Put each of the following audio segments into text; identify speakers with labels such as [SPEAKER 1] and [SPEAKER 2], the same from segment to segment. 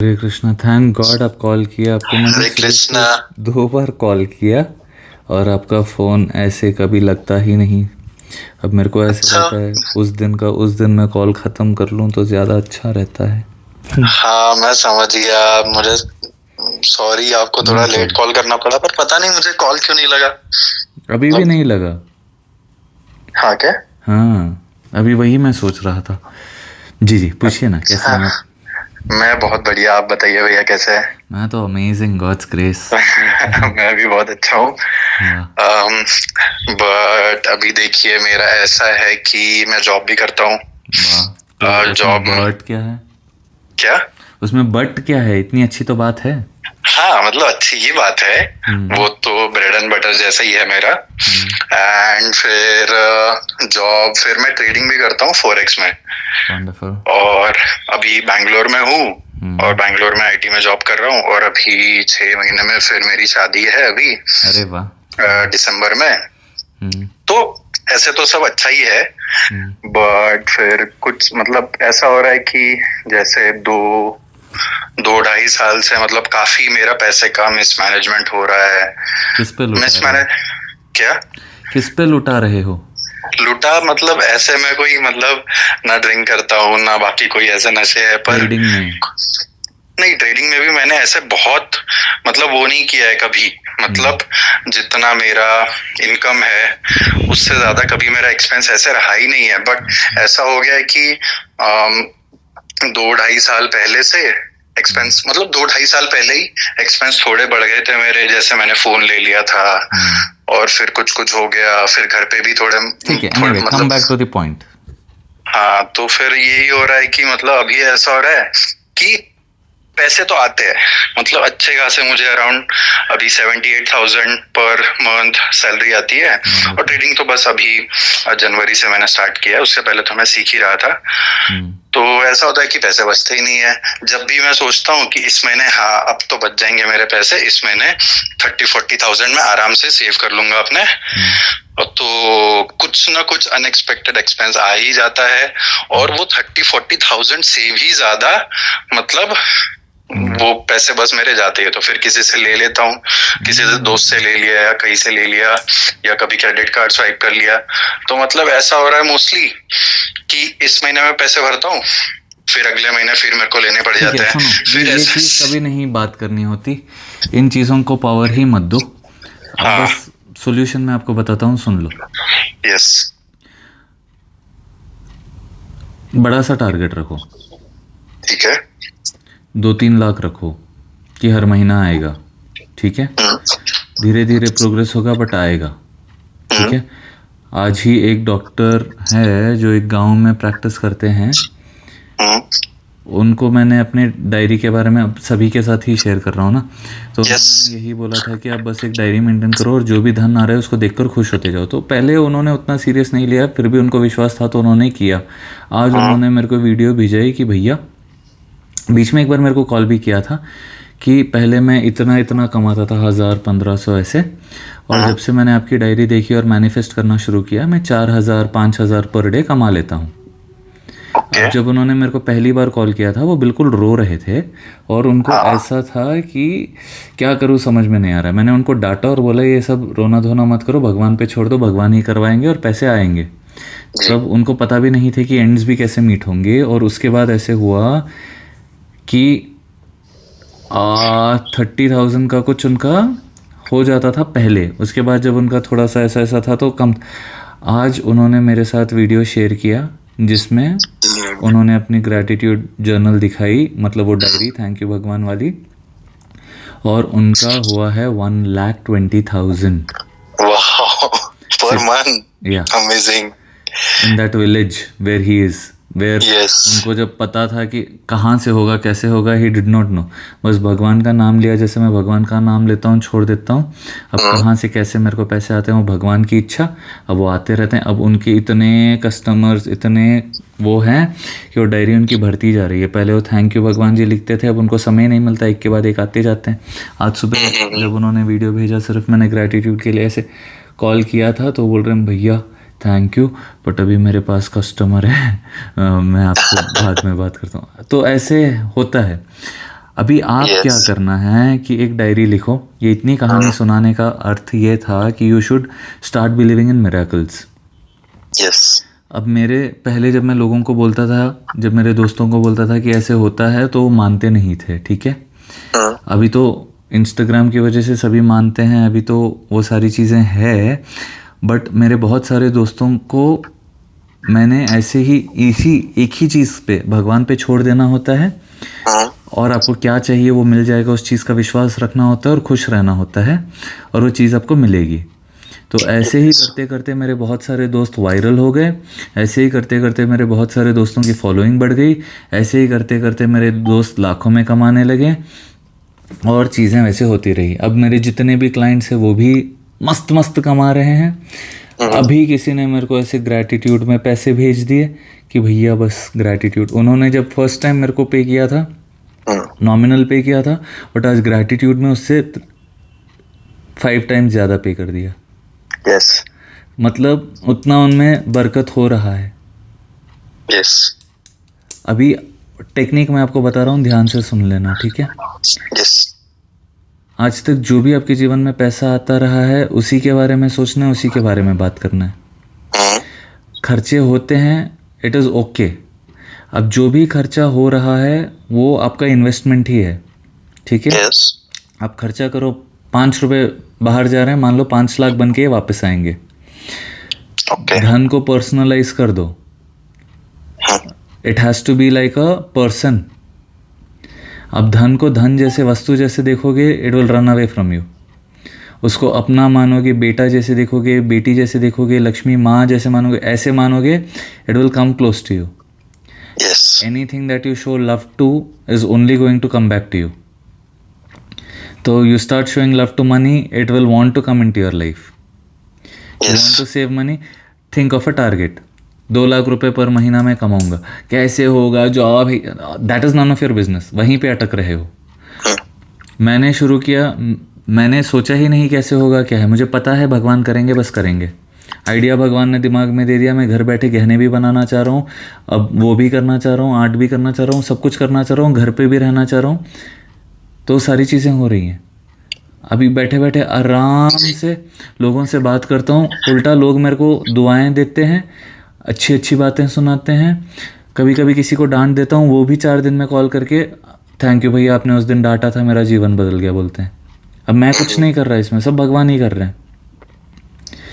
[SPEAKER 1] हरे Krishna. Thank God आप call किया। आपको मैंने
[SPEAKER 2] हरे
[SPEAKER 1] सुबह
[SPEAKER 2] कृष्णा।
[SPEAKER 1] से 2 बार कॉल किया और आपका फ़ोन ऐसे कभी लगता ही नहीं। अब मेरे को ऐसे
[SPEAKER 2] अच्छा।
[SPEAKER 1] रहता है उस दिन मैं कॉल ख़त्म कर लूँ तो ज़्यादा अच्छा रहता है।
[SPEAKER 2] हाँ, मैं समझ गया। मुझे सॉरी, आपको
[SPEAKER 1] नो
[SPEAKER 2] थोड़ा लेट
[SPEAKER 1] प्रॉब्लम।
[SPEAKER 2] कॉल करना पड़ा, पर पता नहीं मुझे कॉल क्यों नहीं लगा।
[SPEAKER 1] अभी भी
[SPEAKER 2] मतलब
[SPEAKER 1] नहीं लगा।
[SPEAKER 2] हाँ क्या?
[SPEAKER 1] हाँ, अभी वही मैं सोच रहा था। जी जी, पूछिए ना, कैसे
[SPEAKER 2] अच्छा,
[SPEAKER 1] हैं आप?
[SPEAKER 2] मैं बहुत बढ़िया। आप बताइए भैया, कैसे हैं?
[SPEAKER 1] मैं तो अमेजिंग, गॉड्स ग्रेस।
[SPEAKER 2] मैं भी बहुत अच्छा हूँ।
[SPEAKER 1] वाह।
[SPEAKER 2] बट अभी देखिए, मेरा ऐसा है कि मैं जॉब भी करता हूँ।
[SPEAKER 1] वाह, तो उसमें
[SPEAKER 2] जॉब
[SPEAKER 1] बट क्या है?
[SPEAKER 2] क्या?
[SPEAKER 1] उसमें बट क्या है? इतनी अच्छी तो बात है।
[SPEAKER 2] हाँ, मतलब अच्छी ये बात है।
[SPEAKER 1] हम्म।
[SPEAKER 2] वो तो ब्रेड एंड बटर जैसा ही है मेरा।
[SPEAKER 1] हम्म।
[SPEAKER 2] एंड फिर जॉब, फिर मैं ट्रेडिंग भी करता हूँ फॉरेक्स में।
[SPEAKER 1] वंडरफुल।
[SPEAKER 2] और अभी बैंगलोर में हूँ। और
[SPEAKER 1] हम्म।
[SPEAKER 2] बैंगलोर में आईटी में जॉब कर रहा हूँ। और अभी 6 महीने में फिर मेरी शादी है अभी
[SPEAKER 1] अरे वाह।
[SPEAKER 2] दिसंबर में।
[SPEAKER 1] हम्म।
[SPEAKER 2] तो ऐसे तो सब अच्छा ही है।
[SPEAKER 1] हम्म।
[SPEAKER 2] बट फिर कुछ मतलब ऐसा हो रहा है कि जैसे दो दो ढाई साल से मतलब काफी मेरा पैसे का मिसमैनेजमेंट हो रहा है।
[SPEAKER 1] किस पे लुटा रहे हो?
[SPEAKER 2] मिसमैनेज क्या?
[SPEAKER 1] किस पे लुटा रहे हो?
[SPEAKER 2] लूटा मतलब ऐसे में कोई मतलब ना ड्रिंक करता हूँ ना बाकी कोई ऐसे नशे है, पर
[SPEAKER 1] ट्रेडिंग में?
[SPEAKER 2] नहीं, ट्रेडिंग में भी मैंने ऐसे बहुत मतलब वो नहीं किया है कभी।
[SPEAKER 1] हम्म।
[SPEAKER 2] मतलब जितना मेरा इनकम है उससे ज्यादा कभी मेरा एक्सपेंस ऐसे रहा ही नहीं है। बट ऐसा हो गया है कि 2 ढाई साल पहले से
[SPEAKER 1] हम्म।
[SPEAKER 2] एक्सपेंस मतलब 2 ढाई साल पहले ही एक्सपेंस थोड़े बढ़ गए थे मेरे। जैसे मैंने फोन ले लिया था
[SPEAKER 1] हम्म।
[SPEAKER 2] और फिर कुछ कुछ हो गया। फिर घर पे भी थोड़े
[SPEAKER 1] ठीक है,
[SPEAKER 2] थोड़े
[SPEAKER 1] एनीवे कम
[SPEAKER 2] मतलब
[SPEAKER 1] बैक टू द पॉइंट।
[SPEAKER 2] हाँ, तो फिर यही हो रहा है कि मतलब अभी ऐसा हो रहा है कि पैसे तो आते हैं, मतलब अच्छे खासे मुझे अराउंड अभी 78,000 पर मंथ सैलरी आती है। और
[SPEAKER 1] वंडरफुल।
[SPEAKER 2] ट्रेडिंग तो बस अभी जनवरी से मैंने स्टार्ट किया है। उससे पहले तो मैं सीख ही रहा था।
[SPEAKER 1] हम्म।
[SPEAKER 2] तो ऐसा होता है कि पैसे बचते ही नहीं है। जब भी मैं सोचता हूँ कि इस महीने हाँ अब तो बच जाएंगे मेरे पैसे, इस महीने 30-40,000 में आराम से सेव कर लूंगा अपने, तो कुछ ना कुछ अनएक्सपेक्टेड एक्सपेंस आ ही जाता है। और वो 30-40,000 से भी ज्यादा मतलब वो पैसे बस मेरे जाते हैं। तो फिर किसी से ले लेता हूँ, किसी से दोस्त से ले लिया या कहीं से ले लिया, या कभी क्रेडिट कार्ड स्वाइप कर लिया। तो मतलब ऐसा हो रहा है मोस्टली कि इस महीने में पैसे भरता हूँ, फिर अगले महीने फिर मेरे को लेने पड़
[SPEAKER 1] ठीक है,
[SPEAKER 2] जाते हैं।
[SPEAKER 1] सुनो,
[SPEAKER 2] फिर
[SPEAKER 1] ये चीज़
[SPEAKER 2] ऐसे
[SPEAKER 1] कभी नहीं बात करनी होती। इन चीज़ों को पावर ही मत दो। अब
[SPEAKER 2] हाँ।
[SPEAKER 1] बस सॉल्यूशन मैं आपको बताता हूँ, सुन लो।
[SPEAKER 2] यस।
[SPEAKER 1] बड़ा सा टारगेट रखो।
[SPEAKER 2] ठीक है।
[SPEAKER 1] 2-3 लाख रखो कि हर महीना आएगा। ठीक है। धीरे धीरे प्रोग्रेस होगा बट आएगा। ठीक है। आज ही एक डॉक्टर है जो एक गांव में प्रैक्टिस करते हैं। उनको मैंने अपने डायरी के बारे में अब सभी के साथ ही शेयर कर रहा हूँ ना। तो
[SPEAKER 2] यस।
[SPEAKER 1] उन्होंने यही बोला था कि आप बस एक डायरी मेंटेन करो और जो भी धन आ रहा है उसको देखकर खुश होते जाओ। तो पहले उन्होंने उतना सीरियस नहीं लिया, फिर भी उनको विश्वास था तो उन्होंने किया। आज उन्होंने मेरे को वीडियो भेजा है कि भैया, बीच में एक बार मेरे को कॉल भी किया था कि पहले मैं इतना इतना कमाता था, 1000-1500 ऐसे। और जब से मैंने आपकी डायरी देखी और मैनिफेस्ट करना शुरू किया, मैं 4000-5000 पर डे कमा लेता हूँ। अब जब उन्होंने मेरे को पहली बार कॉल किया था वो बिल्कुल रो रहे थे और उनको ऐसा था कि क्या करूँ समझ में नहीं आ रहा है। मैंने उनको डांटा और बोला ये सब रोना धोना मत करो, भगवान पे छोड़ दो, भगवान ही करवाएंगे और पैसे आएंगे। तब उनको पता भी नहीं थे कि एंड्स भी कैसे मीट होंगे। और उसके बाद ऐसे हुआ कि 30,000 का कुछ उनका हो जाता था पहले। उसके बाद जब उनका थोड़ा सा ऐसा ऐसा था तो कम। आज उन्होंने मेरे साथ वीडियो शेयर किया जिसमें उन्होंने अपनी ग्रैटिट्यूड जर्नल दिखाई, मतलब वो डायरी थैंक यू भगवान वाली। और उनका हुआ है 1,20,000
[SPEAKER 2] पर मंथ।
[SPEAKER 1] या
[SPEAKER 2] amazing.
[SPEAKER 1] In that village where he is, where
[SPEAKER 2] yes.
[SPEAKER 1] उनको जब पता था कि कहाँ से होगा कैसे होगा, ही डिड नॉट नो। बस भगवान का नाम लिया, जैसे मैं भगवान का नाम लेता हूँ छोड़ देता हूँ। अब कहाँ से कैसे मेरे को पैसे आते हैं वो भगवान की इच्छा। अब वो आते रहते हैं। अब उनके इतने कस्टमर्स, इतने वो हैं कि वो डायरी उनकी भरती जा रही है। पहले वो थैंक यू भगवान जी लिखते थे, अब उनको समय नहीं मिलता, एक के बाद एक आते जाते हैं। आज सुबह जब उन्होंने वीडियो भेजा, सिर्फ मैंने ग्रैटिट्यूड के लिए ऐसे कॉल किया था तो बोल रहे हैं भैया थैंक यू, बट अभी मेरे पास कस्टमर है, मैं आपसे बाद में बात करता हूँ। तो ऐसे होता है। अभी आप क्या
[SPEAKER 2] Yes.
[SPEAKER 1] करना है कि एक डायरी लिखो। ये इतनी कहानी सुनाने का अर्थ ये था कि you should start believing in miracles.
[SPEAKER 2] Yes.
[SPEAKER 1] अब मेरे पहले जब मैं लोगों को बोलता था, जब मेरे दोस्तों को बोलता था कि ऐसे होता है, तो वो मानते नहीं थे, ठीक है। अभी तो इंस्टाग्राम की वजह से सभी मानते हैं, अभी तो वो सारी चीज़ें हैं, बट मेरे बहुत सारे दोस्तों को मैंने ऐसे ही इसी एक ही चीज़ पे, भगवान पे छोड़ देना होता है, और आपको क्या चाहिए वो मिल जाएगा, उस चीज़ का विश्वास रखना होता है और खुश रहना होता है, और वो चीज़ आपको मिलेगी। तो ऐसे ही करते करते मेरे बहुत सारे दोस्त वायरल हो गए, ऐसे ही करते करते मेरे बहुत सारे दोस्तों की फॉलोइंग बढ़ गई, ऐसे ही करते करते मेरे दोस्त लाखों में कमाने लगे, और चीज़ें वैसे होती रही। अब मेरे जितने भी क्लाइंट्स हैं वो भी मस्त मस्त कमा रहे हैं। अभी किसी ने मेरे को ऐसे ग्रैटिट्यूड में पैसे भेज दिए कि भैया बस ग्रैटिट्यूड। उन्होंने जब फर्स्ट टाइम मेरे को पे किया था, नॉमिनल पे किया था, बट आज ग्रैटिट्यूड में उससे 5 टाइम्स ज़्यादा पे कर दिया।
[SPEAKER 2] Yes.
[SPEAKER 1] मतलब उतना उनमें बरकत हो रहा है।
[SPEAKER 2] Yes.
[SPEAKER 1] अभी टेक्निक मैं आपको बता रहा हूँ, ध्यान से सुन लेना, ठीक है।
[SPEAKER 2] Yes.
[SPEAKER 1] आज तक जो भी आपके जीवन में पैसा आता रहा है उसी के बारे में सोचना है, उसी के बारे में बात करना है। खर्चे होते हैं, इट इज़ ओके। अब जो भी खर्चा हो रहा है वो आपका इन्वेस्टमेंट ही है, ठीक है।
[SPEAKER 2] Yes.
[SPEAKER 1] आप खर्चा करो, 5 रुपये बाहर जा रहे हैं, मान लो 5 लाख बन के वापस आएंगे।
[SPEAKER 2] Okay.
[SPEAKER 1] धन को पर्सनलाइज कर दो। It has to be like a person. अब धन को धन जैसे, वस्तु जैसे देखोगे, it will run away from you. उसको अपना मानोगे, बेटा जैसे देखोगे, बेटी जैसे देखोगे, लक्ष्मी माँ जैसे मानोगे, ऐसे मानोगे, it will come close to you.
[SPEAKER 2] Yes.
[SPEAKER 1] Anything that you show love to is only going to come back to you. So you start showing love to money, it will want to come into your life. You
[SPEAKER 2] Yes.
[SPEAKER 1] want to save money, think of a target. 2 lakh रुपए पर महीना में कमाऊंगा, कैसे होगा job, that is none of your business. वहीं पे अटक रहे हो। मैंने शुरू किया, मैंने सोचा ही नहीं कैसे होगा क्या है, मुझे पता है भगवान करेंगे, बस करेंगे। आइडिया भगवान ने दिमाग में दे दिया, मैं घर बैठे गहने भी बनाना चाह रहा हूँ, अब वो भी करना चाह रहा हूँ, आर्ट भी करना चाह रहा हूँ, सब कुछ करना चाह रहा हूँ, घर पे भी रहना चाह रहा हूँ, तो सारी चीज़ें हो रही हैं। अभी बैठे बैठे आराम से लोगों से बात करता हूँ, उल्टा लोग मेरे को दुआएं देते हैं, अच्छी अच्छी बातें सुनाते हैं। कभी कभी किसी को डांट देता हूँ, वो भी 4 दिन में कॉल करके थैंक यू भैया, आपने उस दिन डांटा था, मेरा जीवन बदल गया बोलते हैं। अब मैं कुछ नहीं कर रहा, इसमें सब भगवान ही कर रहे हैं।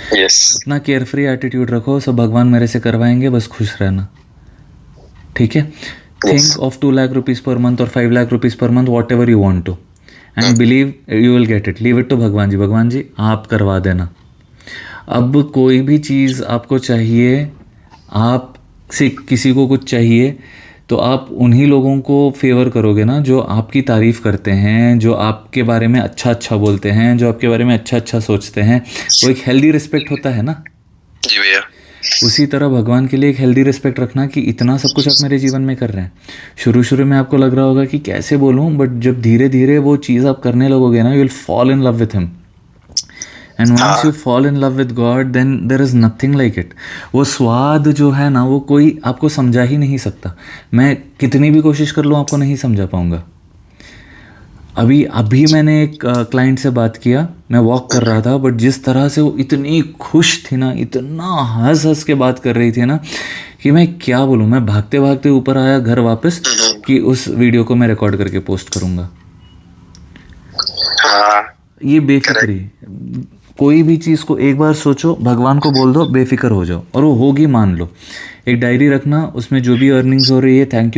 [SPEAKER 2] Yes.
[SPEAKER 1] इतना केयर फ्री एटीट्यूड रखो, सब भगवान मेरे से करवाएंगे, बस खुश रहना, ठीक है। Think of 2 lakh rupees per month और 5 lakh rupees per month, whatever you want to, and believe you will get it. Leave it to Bhagwan ji, भगवान जी आप करवा देना। अब कोई भी चीज़ आपको चाहिए, आप से किसी को कुछ चाहिए, तो आप उन्हीं लोगों को फेवर करोगे ना जो आपकी तारीफ़ करते हैं, जो आपके बारे में अच्छा अच्छा बोलते हैं, जो आपके बारे में अच्छा अच्छा सोचते हैं। वो एक हेल्दी रिस्पेक्ट होता है ना।
[SPEAKER 2] जी भैया।
[SPEAKER 1] उसी तरह भगवान के लिए एक हेल्दी रिस्पेक्ट रखना कि इतना सब कुछ आप मेरे जीवन में कर रहे हैं। शुरू शुरू में आपको लग रहा होगा कि कैसे बोलूं, बट जब धीरे धीरे वो चीज़ आप करने लगोगे ना, you will fall in love with him. And once you fall in love with God, then there is nothing like it. वो स्वाद जो है ना, वो कोई आपको समझा ही नहीं सकता। मैं कितनी भी कोशिश कर लूँ आपको नहीं समझा पाऊँगा। अभी मैंने एक क्लाइंट से बात किया, मैं वॉक कर रहा था, बट जिस तरह से वो इतनी खुश थी ना, इतना हंस हंस के बात कर रही थी ना, कि मैं क्या बोलूँ। मैं भागते भागते ऊपर आया घर वापस कि उस वीडियो को मैं रिकॉर्ड करके पोस्ट करूँगा। ये बेफिक्री, कोई भी चीज़ को एक बार सोचो, भगवान को बोल दो, बेफिक्र हो जाओ, और वो होगी, मान लो। एक डायरी रखना, उसमें जो भी अर्निंग्स हो रही है, थैंक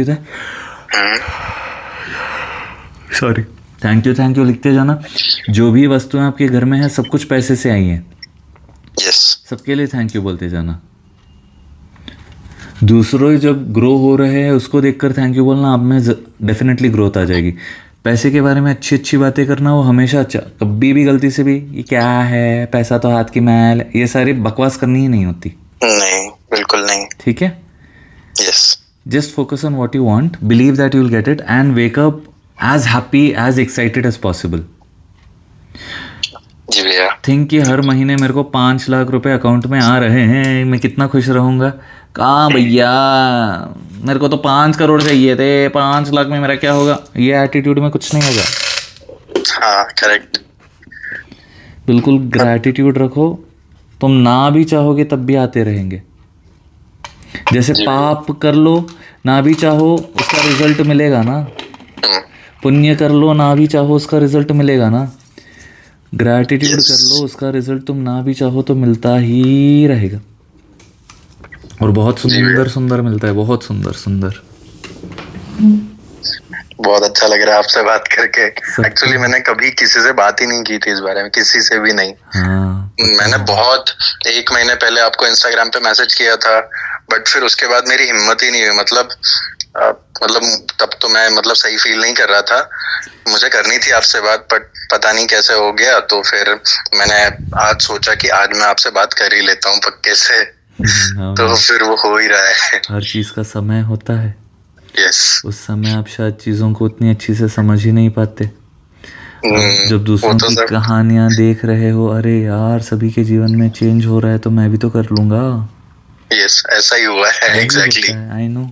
[SPEAKER 1] यू लिखते जाना। जो भी वस्तुएं आपके घर में है, सब कुछ पैसे से आई हैं।
[SPEAKER 2] Yes.
[SPEAKER 1] सबके लिए थैंक यू बोलते जाना। दूसरों जब ग्रो हो रहे हैं उसको देखकर थैंक यू बोलना, आप में डेफिनेटली ग्रोथ आ जाएगी। पैसे के बारे में अच्छी अच्छी बातें करना, वो हमेशा अच्छा। कभी भी गलती से भी ये क्या है, पैसा तो हाथ की मैल, ये सारी बकवास करनी ही नहीं होती।
[SPEAKER 2] नहीं, बिल्कुल नहीं।
[SPEAKER 1] ठीक है।
[SPEAKER 2] Yes.
[SPEAKER 1] Just focus on what you want, believe that you will get it, and wake up as happy as excited as possible.
[SPEAKER 2] जी भैया।
[SPEAKER 1] थिंक कि हर महीने मेरे को 5 लाख रुपए अकाउंट में आ रहे हैं, मैं कितना खुश रहूँगा। कहाँ भैया, मेरे को तो 5 करोड़ चाहिए थे, 5 लाख में मेरा क्या होगा, ये एटीट्यूड में कुछ नहीं होगा।
[SPEAKER 2] हाँ करेक्ट।
[SPEAKER 1] बिल्कुल ग्रैटिट्यूड रखो, तुम ना भी चाहोगे तब भी आते रहेंगे। जैसे पाप कर लो ना भी चाहो उसका रिजल्ट मिलेगा ना, पुण्य कर लो ना भी चाहो उसका रिजल्ट मिलेगा ना, ग्रैटिट्यूड कर लो उसका रिजल्ट तुम ना भी चाहो तो मिलता ही रहेगा। और बहुत सुंदर सुंदर मिलता है, बहुत सुंदर सुंदर।
[SPEAKER 2] बहुत अच्छा लग रहा है आपसे बात करके। एक्चुअली मैंने कभी किसी से बात ही नहीं की थी इस बारे में, किसी से भी नहीं।
[SPEAKER 1] हाँ,
[SPEAKER 2] मैंने बहुत 1 महीने पहले आपको इंस्टाग्राम पे मैसेज किया था, बट फिर उसके बाद मेरी हिम्मत ही नहीं हुई। मतलब तब तो मैं मतलब सही फील नहीं कर रहा था, मुझे करनी थी आपसे बात, बट पता नहीं कैसे हो गया। तो फिर मैंने आज सोचा कि आज मैं आपसे बात कर ही लेता हूँ पक्के से। तो फिर वो हो ही रहा है।
[SPEAKER 1] हर चीज़ का समय होता है।
[SPEAKER 2] यस।
[SPEAKER 1] उस समय आप शायद चीज़ों को उतनी अच्छी से समझ ही नहीं पाते। अब जब दूसरों की कहानियां देख रहे हो, अरे यार सभी के जीवन में चेंज हो रहा है तो मैं भी तो कर लूंगा।
[SPEAKER 2] यस, ऐसा ही हुआ है। Exactly,
[SPEAKER 1] I know.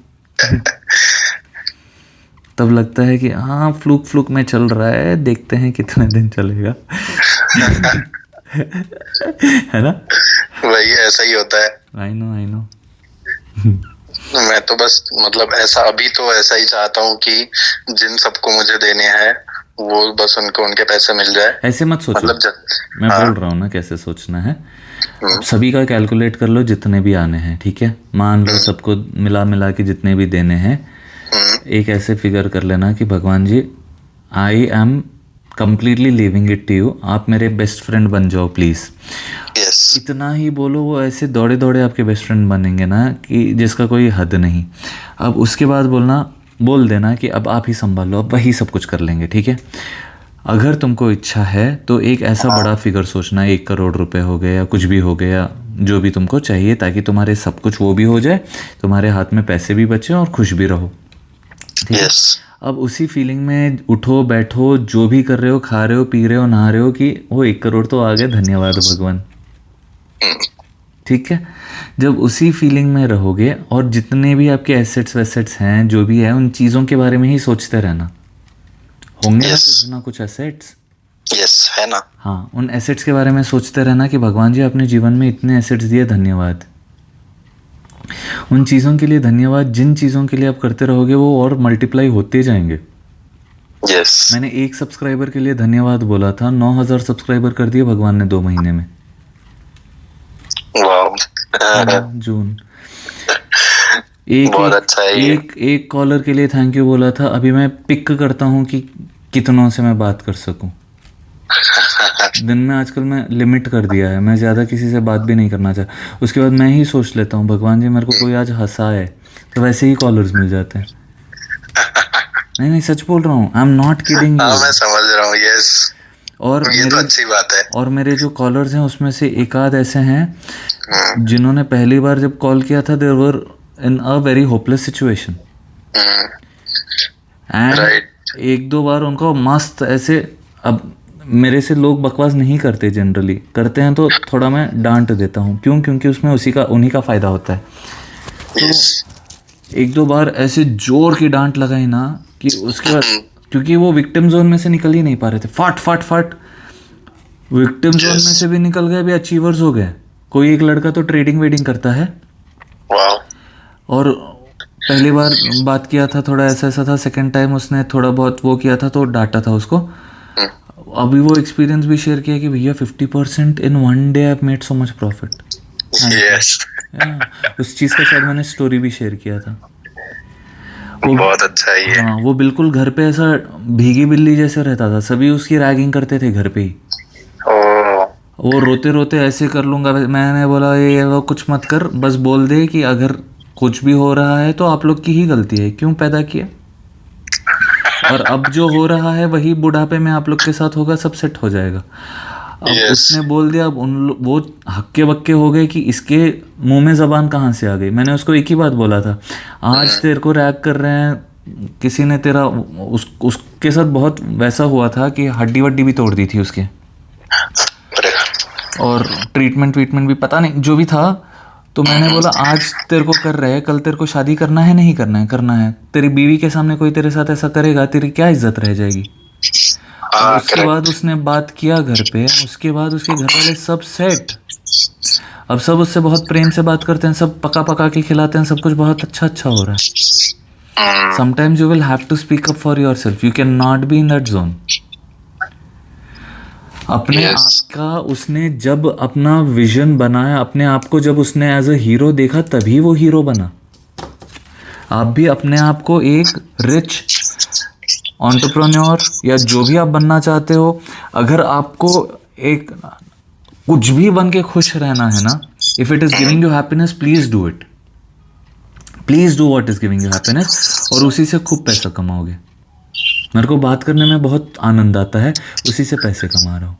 [SPEAKER 1] तब लगता है कि हाँ फ्लूक फ्लूक में चल रहा है, देखते हैं कितने दिन चलेगा। है ना,
[SPEAKER 2] वही ऐसा ही होता है।
[SPEAKER 1] I know I know.
[SPEAKER 2] मैं तो बस मतलब ऐसा अभी तो ऐसा ही चाहता हूँ कि जिन सबको मुझे देने हैं वो बस उनको उनके पैसे मिल जाए।
[SPEAKER 1] ऐसे मत सोचो,
[SPEAKER 2] मतलब
[SPEAKER 1] मैं बोल रहा हूँ ना कैसे सोचना है। सभी का कैलकुलेट कर लो जितने भी आने हैं, ठीक है, मान लो सबको मिला मिला के जितने भी देने हैं, एक ऐसे फिगर कर लेना कि भगवान जी I am completely living it to you, आप मेरे बेस्ट फ्रेंड बन जाओ प्लीज़। इतना ही बोलो, वो ऐसे दौड़े दौड़े आपके बेस्ट फ्रेंड बनेंगे ना कि जिसका कोई हद नहीं। अब उसके बाद बोल देना कि अब आप ही संभाल लो, अब वही सब कुछ कर लेंगे, ठीक है। अगर तुमको इच्छा है तो एक ऐसा बड़ा फिगर सोचना, 1 करोड़ रुपए हो गए या कुछ भी हो गया, जो भी तुमको चाहिए, ताकि तुम्हारे सब कुछ वो भी हो जाए, तुम्हारे हाथ में पैसे भी बचे और खुश भी रहो, ठीक है। अब उसी फीलिंग में उठो बैठो, जो भी कर रहे हो, खा रहे हो पी रहे हो नहा रहे हो, कि वो 1 करोड़ तो आ गए, धन्यवाद भगवान, ठीक है। जब उसी फीलिंग में रहोगे और जितने भी आपके एसेट्स वेसेट्स हैं जो भी है, उन चीज़ों के बारे में ही सोचते रहना। होंगे ना कुछ एसेट्स,
[SPEAKER 2] यस है ना।
[SPEAKER 1] हाँ, उन एसेट्स के बारे में सोचते रहना कि भगवान जी आपने जीवन में इतने एसेट्स दिए, धन्यवाद। उन चीज़ों के लिए धन्यवाद, जिन चीज़ों के लिए आप करते रहोगे वो और मल्टीप्लाई होते जाएंगे। मैंने 1 सब्सक्राइबर के लिए धन्यवाद बोला था, 9000 सब्सक्राइबर कर दिए भगवान ने 2 महीने में। जून एक कॉलर के लिए थैंक यू बोला था, अभी मैं पिक करता हूँ कि कितनों से मैं बात कर सकूं। दिन में आजकल मैं लिमिट कर दिया है, मैं ज़्यादा किसी से बात भी नहीं करना चाहता। उसके बाद मैं ही सोच लेता हूँ भगवान जी मेरे को कोई आज हंसा है तो वैसे ही कॉलर्स मिल जाते हैं। नहीं सच बोल रहा हूँ, I am not kidding you.
[SPEAKER 2] मैं समझ रहा हूँ, यस।
[SPEAKER 1] और
[SPEAKER 2] ये तो अच्छी बात है।
[SPEAKER 1] और मेरे जो कॉलर्स हैं उसमें से एक आध ऐसे हैं जिन्होंने पहली बार जब कॉल किया था, there were in a very hopeless situation, and 1-2 बार उनको मस्त ऐसे, अब मेरे से लोग बकवास नहीं करते, जनरली करते हैं तो थोड़ा मैं डांट देता हूँ, क्यों, क्योंकि उसमें उन्हीं का फ़ायदा होता है। तो 1-2 बार ऐसे जोर की डांट लगाई ना कि उसके बाद, क्योंकि वो विक्टिम जोन में से निकल ही नहीं पा रहे थे, फट विक्टिम जोन में से भी निकल गए, अभी अचीवर्स हो गए। कोई एक लड़का तो ट्रेडिंग वेडिंग करता है, और पहली बार बात किया था थोड़ा ऐसा था, सेकंड टाइम उसने थोड़ा बहुत वो किया था तो डांटा था उसको। अभी वो एक्सपीरियंस भी शेयर किया कि भैया 50% इन 1 day I have made so much profit. उस चीज़ का शायद मैंने स्टोरी भी शेयर किया था। वो बहुत अच्छा है ये। हाँ, वो बिल्कुल घर पे ऐसा भीगी बिल्ली जैसे रहता था, सभी उसकी रैगिंग करते थे घर पे ही। वो रोते रोते ऐसे कर लूँगा, मैंने बोला ये वो कुछ मत कर, बस बोल दे कि अगर कुछ भी हो रहा है तो आप लोग की ही गलती है, क्यों पैदा किया, और अब जो हो रहा है वही बुढ़ापे में आप लोग के साथ होगा, सब सेट हो जाएगा। अब उसने बोल दिया, अब वो हक्के बक्के हो गए कि इसके मुंह में ज़बान कहाँ से आ गई। मैंने उसको एक ही बात बोला था, आज तेरे को रैग कर रहे हैं, किसी ने तेरा उसके साथ बहुत वैसा हुआ था कि हड्डी वड्डी भी तोड़ दी थी उसके, और ट्रीटमेंट भी पता नहीं जो भी था, तो मैंने बोला आज तेरे को कर रहे हैं, कल तेरे को शादी करना है नहीं करना है? करना है। तेरी बीवी के सामने कोई तेरे साथ ऐसा करेगा, तेरी क्या इज्जत रह जाएगी? अब
[SPEAKER 2] हाँ
[SPEAKER 1] उसके बाद
[SPEAKER 2] करेक्ट।
[SPEAKER 1] उसने बात किया घर पे, उसके बाद उसके घर वाले सब सेट। अब सब उससे बहुत प्रेम से बात करते हैं, सब पका पका के खिलाते हैं, सब कुछ बहुत अच्छा अच्छा हो रहा है। Sometimes you will have to speak up for yourself, you can not be in that zone. अपने
[SPEAKER 2] यस।
[SPEAKER 1] आप का उसने जब अपना विजन बनाया, अपने आप को जब उसने एज अ हीरो देखा, तभी वो हीरो बना। आप भी अपने आप को एक रिच एंटरप्रेन्योर या जो भी आप बनना चाहते हो, अगर आपको एक कुछ भी बन के खुश रहना है ना, if it is giving you happiness, please do it. Please do what is giving you happiness, और उसी से खूब पैसा कमाओगे। मेरे को बात करने में बहुत आनंद आता है, उसी से पैसे कमा रहा हूँ।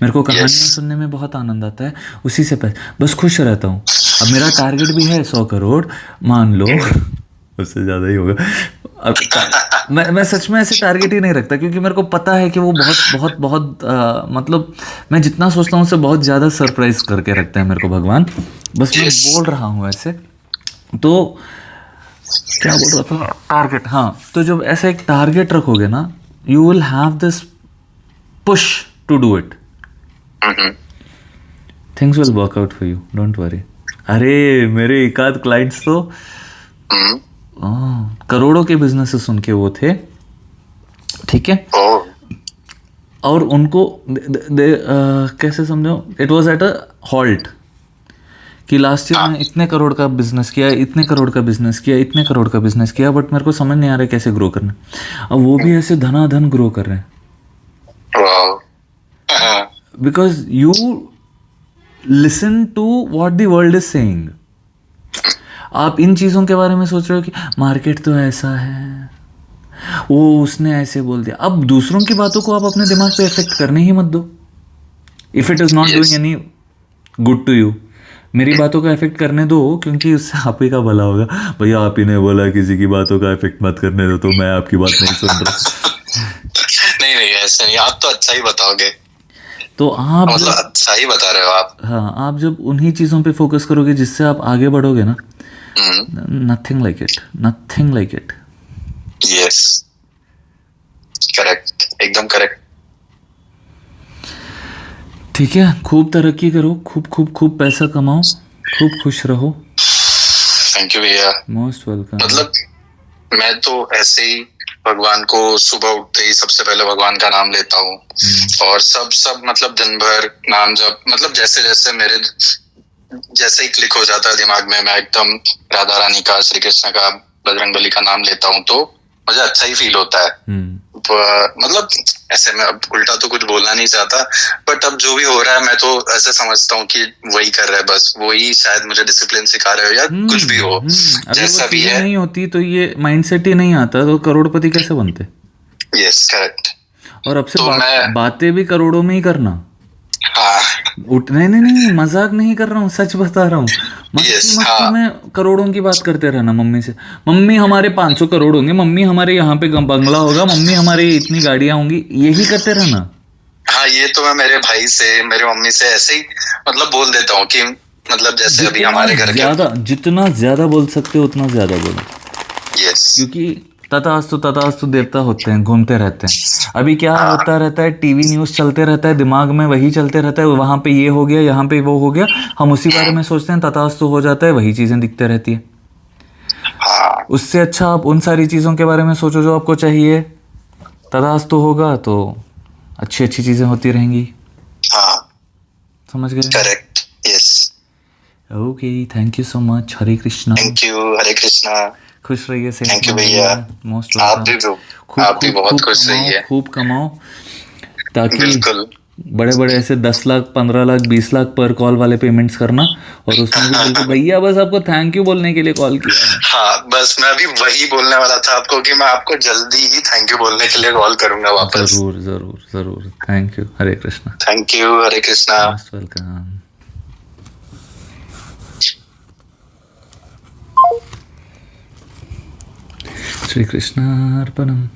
[SPEAKER 1] मेरे को कहानियाँ
[SPEAKER 2] यस।
[SPEAKER 1] सुनने में बहुत आनंद आता है, उसी से पैसे, बस खुश रहता हूँ। अब मेरा टारगेट भी है 100 करोड़, मान लो उससे ज़्यादा ही होगा। अब मैं सच में ऐसे टारगेट ही नहीं रखता, क्योंकि मेरे को पता है कि वो बहुत बहुत बहुत मतलब मैं जितना सोचता हूँ उससे बहुत ज़्यादा सरप्राइज करके रखते हैं मेरे को भगवान। बस मैं
[SPEAKER 2] यस।
[SPEAKER 1] बोल रहा हूँ ऐसे। तो क्या बोल रहा था, टारगेट, हाँ। तो जब ऐसे एक टारगेट रखोगे ना, you will have this push to do it, things will work out for you, don't worry. अरे मेरे एक आध क्लाइंट्स तो करोड़ों के बिजनेसेस उनके वो थे, ठीक है।
[SPEAKER 2] ओ।
[SPEAKER 1] और उनको कैसे समझो, it was at a halt कि लास्ट ईयर मैंने इतने करोड़ का बिजनेस किया, इतने करोड़ का बिजनेस किया, इतने करोड़ का बिजनेस किया, बट मेरे को समझ नहीं आ रहा है कैसे ग्रो करना। अब वो भी ऐसे धनाधन ग्रो कर रहे हैं,
[SPEAKER 2] वाह।
[SPEAKER 1] Because you listen to what the world is saying. आप इन चीज़ों के बारे में सोच रहे हो कि मार्केट तो ऐसा है, वो उसने ऐसे बोल दिया। अब दूसरों की बातों को आप अपने दिमाग पे इफेक्ट करने ही मत दो, if it is not doing
[SPEAKER 2] yes.
[SPEAKER 1] Any good to you. मेरी बातों का इफेक्ट करने दो, क्योंकि उससे आप ही का भला होगा। भैया आप ही ने बोला किसी की बातों का इफेक्ट मत करने दो, तो मैं आपकी बात नहीं सुन रहा।
[SPEAKER 2] नहीं नहीं ऐसा नहीं, आप तो अच्छा ही बताओगे,
[SPEAKER 1] तो आप
[SPEAKER 2] मतलब
[SPEAKER 1] जब,
[SPEAKER 2] अच्छा ही बता रहे हो आप।
[SPEAKER 1] हाँ, आप जब उन्हीं चीज़ों पे फोकस करोगे जिससे आप आगे बढ़ोगे ना, nothing like it, nothing like it.
[SPEAKER 2] Yes. Correct, एकदम करेक्ट।
[SPEAKER 1] ठीक है, खूब तरक्की करो, खूब खूब खूब पैसा कमाओ, खूब खुश रहो।
[SPEAKER 2] थैंक यू भैया।
[SPEAKER 1] Most welcome.
[SPEAKER 2] मतलब मैं तो ऐसे ही भगवान को सुबह उठते ही सबसे पहले भगवान का नाम लेता हूँ, और सब मतलब दिन भर नाम जब, मतलब जैसे जैसे मेरे जैसे ही क्लिक हो जाता है दिमाग में, मैं एकदम राधा रानी का, श्री कृष्ण का, बजरंगबली का नाम लेता हूँ, तो मुझे अच्छा ही फील होता है। मतलब ऐसे में अब उल्टा तो कुछ बोलना नहीं चाहता, बट अब जो भी हो रहा है मैं तो ऐसे समझता हूँ कि वही कर रहा है, बस वही शायद मुझे डिसिप्लिन सिखा रहे हो या कुछ भी हो,
[SPEAKER 1] अगर वो
[SPEAKER 2] जैसा भी
[SPEAKER 1] चीज़ें
[SPEAKER 2] है।
[SPEAKER 1] नहीं होती तो ये माइंडसेट ही नहीं आता, तो करोड़पति कैसे बनते?
[SPEAKER 2] Yes correct.
[SPEAKER 1] और अब से
[SPEAKER 2] तो मैं,
[SPEAKER 1] बातें भी करोड़ों में ही करना।
[SPEAKER 2] हाँ।
[SPEAKER 1] नहीं नहीं नहीं, मजाक नहीं कर रहा हूँ, सच बता रहा हूँ। मस्ती
[SPEAKER 2] यस।
[SPEAKER 1] मस्ती
[SPEAKER 2] हाँ।
[SPEAKER 1] में करोड़ों की बात करते रहना मम्मी से। मम्मी हमारे 500 करोड़ होंगे, मम्मी हमारे यहाँ पे बंगला होगा, मम्मी हमारे इतनी गाड़ियां होंगी, यही करते रहना।
[SPEAKER 2] हाँ ये तो मैं मेरे भाई से, मेरे मम्मी से ऐसे ही मतलब बोल देता हूँ कि मतलब जैसे अभी हमारे घर के।
[SPEAKER 1] जितना ज्यादा बोल सकते हो उतना ज्यादा बोलो,
[SPEAKER 2] यस।
[SPEAKER 1] क्योंकि तथास्तु देवता होते हैं, घूमते रहते हैं। अभी क्या होता रहता है, टीवी न्यूज़ चलते रहता है, दिमाग में वही चलते रहता है, वहाँ पे ये हो गया, यहाँ पे वो हो गया, हम उसी बारे में सोचते हैं, तथास्तु हो जाता है, वही चीज़ें दिखते रहती है।
[SPEAKER 2] हाँ।
[SPEAKER 1] उससे अच्छा आप उन सारी चीज़ों के बारे में सोचो जो आपको चाहिए, तथास्तु होगा तो अच्छी अच्छी चीज़ें होती रहेंगी।
[SPEAKER 2] हाँ।
[SPEAKER 1] समझ गए?
[SPEAKER 2] Correct. Yes.
[SPEAKER 1] Okay, thank you so much. Hare Krishna.
[SPEAKER 2] Thank you. Hare Krishna.
[SPEAKER 1] खुश रहिए,
[SPEAKER 2] थैंक
[SPEAKER 1] सेहत
[SPEAKER 2] यू
[SPEAKER 1] में
[SPEAKER 2] भैया।
[SPEAKER 1] रहिए। मोस्ट
[SPEAKER 2] आप
[SPEAKER 1] वेलकम।
[SPEAKER 2] भी, आप भी बहुत खुश
[SPEAKER 1] कमाओ,
[SPEAKER 2] रहिए।
[SPEAKER 1] खूब कमाओ, ताकि
[SPEAKER 2] बिल्कुल।
[SPEAKER 1] बड़े बड़े ऐसे 10 लाख, 15 लाख, 20 लाख पर कॉल वाले पेमेंट्स करना, और उसमें भी बिल्कुल भैया बस आपको थैंक यू बोलने के लिए कॉल किया है।
[SPEAKER 2] हाँ बस मैं भी वही बोलने वाला था आपको कि मैं आपको जल्दी ही थैंक यू बोलने के लिए कॉल करूंगा वापस।
[SPEAKER 1] जरूर जरूर जरूर, thank you. Hare Krishna.
[SPEAKER 2] Thank you. Hare Krishna.
[SPEAKER 1] Most welcome. श्री कृष्णार्पणम।